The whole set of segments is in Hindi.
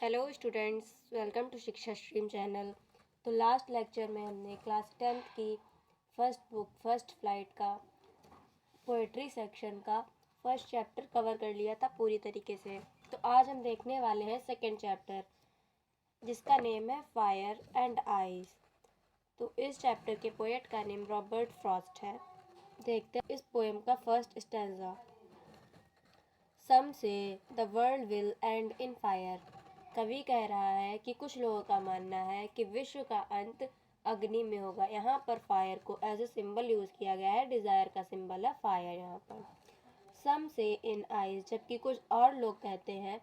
हेलो स्टूडेंट्स, वेलकम टू शिक्षा स्ट्रीम चैनल। तो लास्ट लेक्चर में हमने क्लास 10th की फर्स्ट बुक फर्स्ट फ्लाइट का पोएट्री सेक्शन का फर्स्ट चैप्टर कवर कर लिया था पूरी तरीके से। तो आज हम देखने वाले हैं सेकंड चैप्टर, जिसका नेम है फायर एंड आइज। तो इस चैप्टर के पोएट का नेम रॉबर्ट फ्रॉस्ट है। देखते हैं इस पोएम का first stanza. Some say the world will end in fire. कवि कह रहा है कि कुछ लोगों का मानना है कि विश्व का अंत अग्नि में होगा। यहाँ पर फायर को एज ए सिंबल यूज किया गया है, डिजायर का सिंबल है फायर यहाँ पर। सम से इन आइज, जबकि कुछ और लोग कहते हैं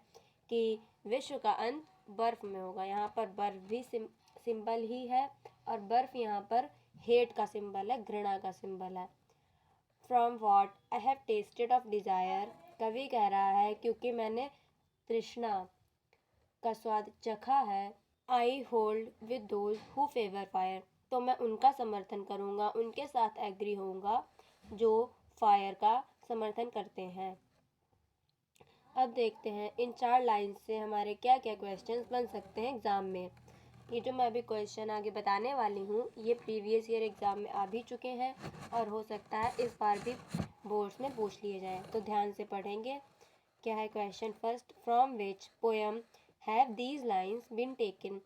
कि विश्व का अंत बर्फ में होगा। यहाँ पर बर्फ भी सिंबल ही है, और बर्फ यहाँ पर हेट का सिंबल है, घृणा का सिंबल है। From what I have tested of desire, कवि कह रहा है क्योंकि मैंने तृष्णा का स्वाद चखा है। I hold with those who favour fire, तो मैं उनका समर्थन करूँगा, उनके साथ एग्री होऊंगा जो फायर का समर्थन करते हैं। अब देखते हैं इन 4 लाइन से हमारे क्या क्या क्वेश्चंस बन सकते हैं एग्ज़ाम में। ये जो मैं अभी क्वेश्चन आगे बताने वाली हूँ, ये प्रीवियस ईयर एग्ज़ाम में आ भी चुके हैं और हो सकता है इस बार भी बोर्ड्स में पूछ लिए जाएँ। तो ध्यान से पढ़ेंगे। क्या है question first, from which poem have these lines been taken,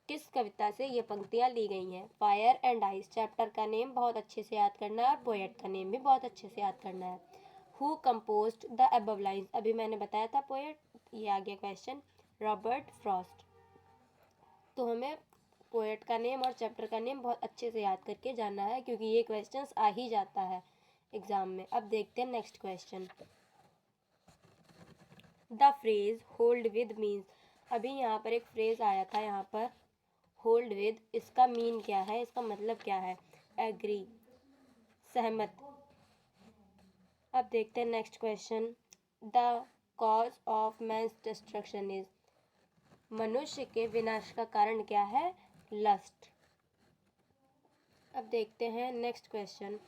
किस कविता से ये पंक्तियाँ ली गई हैं। फायर एंड आइस, चैप्टर का नेम बहुत अच्छे से याद करना है और पोएट का नेम भी बहुत अच्छे से याद करना है। Who composed the above lines, अभी मैंने बताया था पोएट, ये आ गया क्वेश्चन, रॉबर्ट फ्रॉस्ट। तो हमें पोएट का नेम और चैप्टर का नेम बहुत अच्छे से याद करके जाना है, क्योंकि ये क्वेश्चंस आ ही जाता है एग्जाम में। अब देखते हैं next question. The phrase hold with means, अभी यहाँ पर एक फ्रेज आया था, यहाँ पर होल्ड विद, इसका मीन क्या है, इसका मतलब क्या है। एग्री, सहमत। अब देखते हैं next question. The cause of man's destruction is, मनुष्य के विनाश का कारण क्या है, लस्ट। अब देखते हैं next question.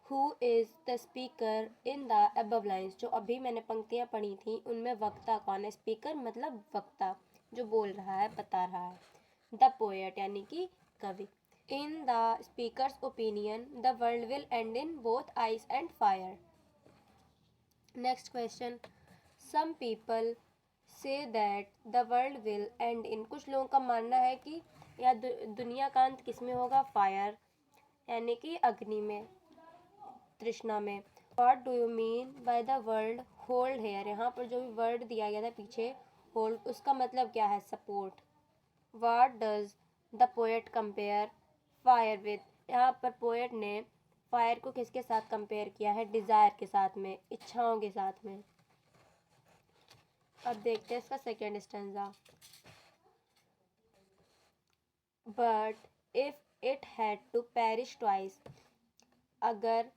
Who is the speaker in the above lines, जो अभी मैंने पंक्तियाँ पढ़ी थी उनमें वक्ता कौन है। स्पीकर मतलब वक्ता, जो बोल रहा है, बता रहा है। द पोएट यानी कि कवि। In the speaker's opinion the world will end in both ice and fire. Next question. Some people say that the world will end in, कुछ लोगों का मानना है कि या दुनिया का अंत किस में होगा, फायर यानी कि अग्नि में, तृष्णा में। What do you mean by the word hold here, यहाँ पर जो भी वर्ड दिया गया था पीछे होल्ड, उसका मतलब क्या है, support. What does the poet compare fire with, यहाँ पर पोएट ने फायर को किसके साथ कंपेयर किया है, डिज़ायर के साथ में, इच्छाओं के साथ में। अब देखते हैं इसका second stanza. But if it had to perish twice, अगर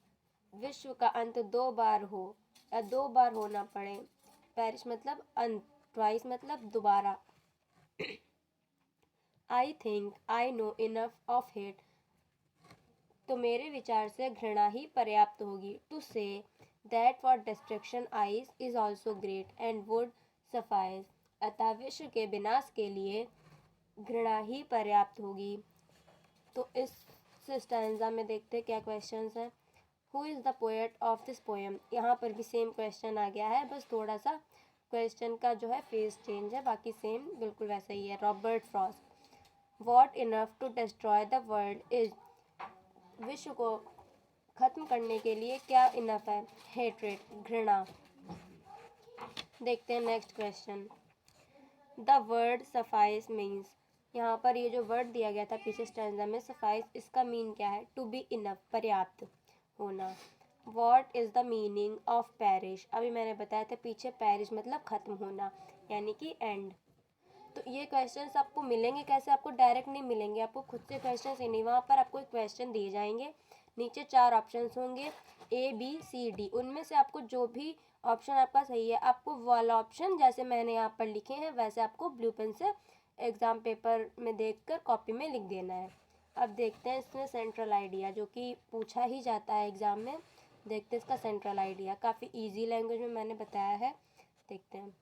विश्व का अंत 2 बार हो या 2 बार होना पड़े, पेरिश मतलब अंत, ट्वाइस मतलब दोबारा। I think I know enough of hate, तो मेरे विचार से घृणा ही पर्याप्त होगी। To say that for destruction ice is also great and would suffice, अतः विश्व के विनाश के लिए घृणा ही पर्याप्त होगी। तो इस स्टैंजा में देखते हैं क्या क्वेश्चंस हैं। Who is the poet of this poem, यहाँ पर भी सेम क्वेश्चन आ गया है, बस थोड़ा सा क्वेश्चन का जो है फेस चेंज है, बाकी सेम बिल्कुल वैसा ही है, Robert Frost. What enough to destroy the world is, विश्व को खत्म करने के लिए क्या इनफ है, हेट्रेड, घृणा। देखते हैं next question. The word suffice means, यहाँ पर ये जो वर्ड दिया गया था पीछे स्टैंजा में, सफाइस, इसका मीन क्या है, टू बी इनफ, पर्याप्त होना। What is the meaning of parish, अभी मैंने बताया था पीछे, पैरिश मतलब ख़त्म होना यानी कि एंड। तो ये क्वेश्चंस आपको मिलेंगे कैसे, आपको डायरेक्ट नहीं मिलेंगे, आपको खुद से क्वेश्चंस ही नहीं, वहाँ पर आपको एक क्वेश्चन दिए जाएंगे, नीचे 4 ऑप्शंस होंगे A B C D, उनमें से आपको जो भी ऑप्शन आपका सही है, आपको वाला ऑप्शन जैसे मैंने यहाँ पर लिखे हैं वैसे आपको ब्लू पेन से एग्ज़ाम पेपर में देखकर कॉपी में लिख देना है। अब देखते हैं इसमें सेंट्रल आइडिया, जो कि पूछा ही जाता है एग्ज़ाम में। देखते हैं इसका सेंट्रल आइडिया, काफ़ी ईजी लैंग्वेज में मैंने बताया है, देखते हैं।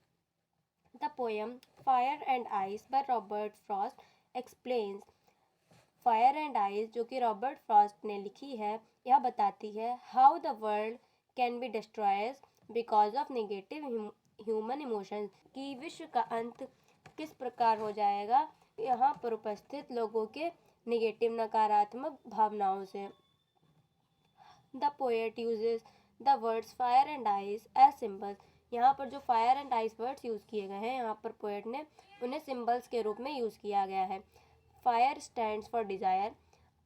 The poem Fire and Ice by Robert Frost explains. Fire and ice जो कि रॉबर्ट फ्रॉस्ट ने लिखी है, यह बताती है how the world can be destroys because of negative human emotions, कि विश्व का अंत किस प्रकार हो जाएगा यहाँ पर उपस्थित लोगों के नेगेटिव नकारात्मक भावनाओं से. The poet uses the words fire and ice as symbols. यहाँ पर जो fire and ice words use किए गए हैं, यहाँ पर पोएट ने उन्हें सिम्बल्स के रूप में यूज़ किया गया है. Fire stands for desire.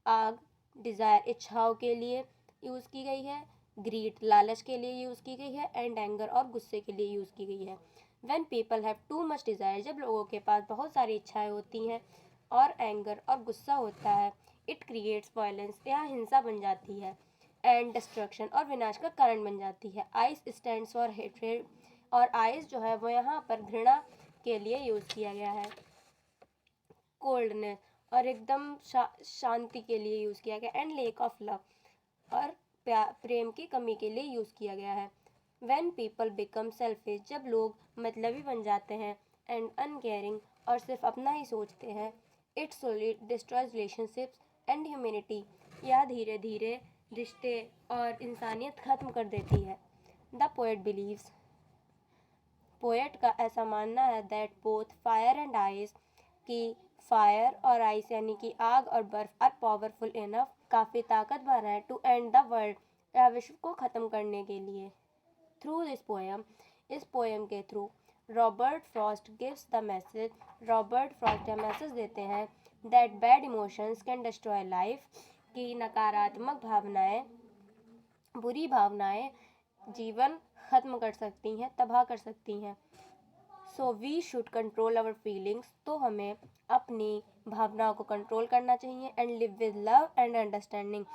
आग डिज़ायर इच्छाओं के लिए यूज़ की गई है. ग्रीड लालच के लिए यूज़ की गई है. एंड एंगर और गुस्से के लिए यूज़ की गई है. When people have too much desire, जब लोगों के पास बहुत सारी इच्छाएं होती हैं और एंगर और गुस्सा होता है, इट क्रिएट्स वायलेंस, यह हिंसा बन जाती है. एंड डिस्ट्रक्शन, और विनाश का कारण बन जाती है. आइस स्टैंड्स फॉर हेट्रेड, और आइस जो है वो यहाँ पर घृणा के लिए यूज़ किया गया है. कोल्डनेस, और एकदम शांति के लिए यूज़ किया गया. एंड लेक ऑफ लव, और प्रेम की कमी के लिए यूज़ किया गया है. व्हेन पीपल बिकम सेल्फिश, जब लोग मतलबी बन जाते हैं. एंड अनकेयरिंग, और सिर्फ अपना ही सोचते हैं. It slowly destroys relationships and humanity, यह धीरे धीरे रिश्ते और इंसानियत ख़त्म कर देती है. द पोएट बिलीव्स, पोएट का ऐसा मानना है that both fire and ice, कि फायर और आइस यानी कि आग और बर्फ आर पावरफुल इनफ, काफ़ी ताकतवर है, टू एंड द वर्ल्ड, या विश्व को ख़त्म करने के लिए. थ्रू दिस पोएम, इस पोएम के through Robert Frost gives the message, Robert Frost यह मैसेज देते हैं that bad emotions can destroy life, कि नकारात्मक भावनाएं, बुरी भावनाएं जीवन ख़त्म कर सकती हैं, तबाह कर सकती हैं. So we should control our feelings, तो हमें अपनी भावनाओं को कंट्रोल करना चाहिए. And live with love and understanding,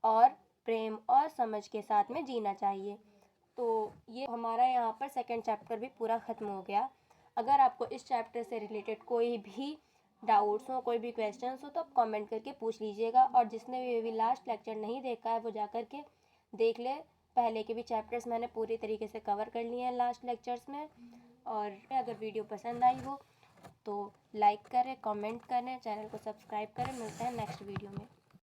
और प्रेम और समझ के साथ में जीना चाहिए. तो ये हमारा यहाँ पर सेकंड चैप्टर भी पूरा ख़त्म हो गया. अगर आपको इस चैप्टर से रिलेटेड कोई भी डाउट्स हो, कोई भी क्वेश्चंस हो, तो आप कमेंट करके पूछ लीजिएगा. और जिसने भी अभी लास्ट लेक्चर नहीं देखा है वो जा कर के देख ले. पहले के भी चैप्टर्स मैंने पूरी तरीके से कवर कर लिए हैं लास्ट लेक्चर्स में. और अगर वीडियो पसंद आई हो तो लाइक करें, कमेंट करें, चैनल को सब्सक्राइब करें. मिलते हैं नेक्स्ट वीडियो में.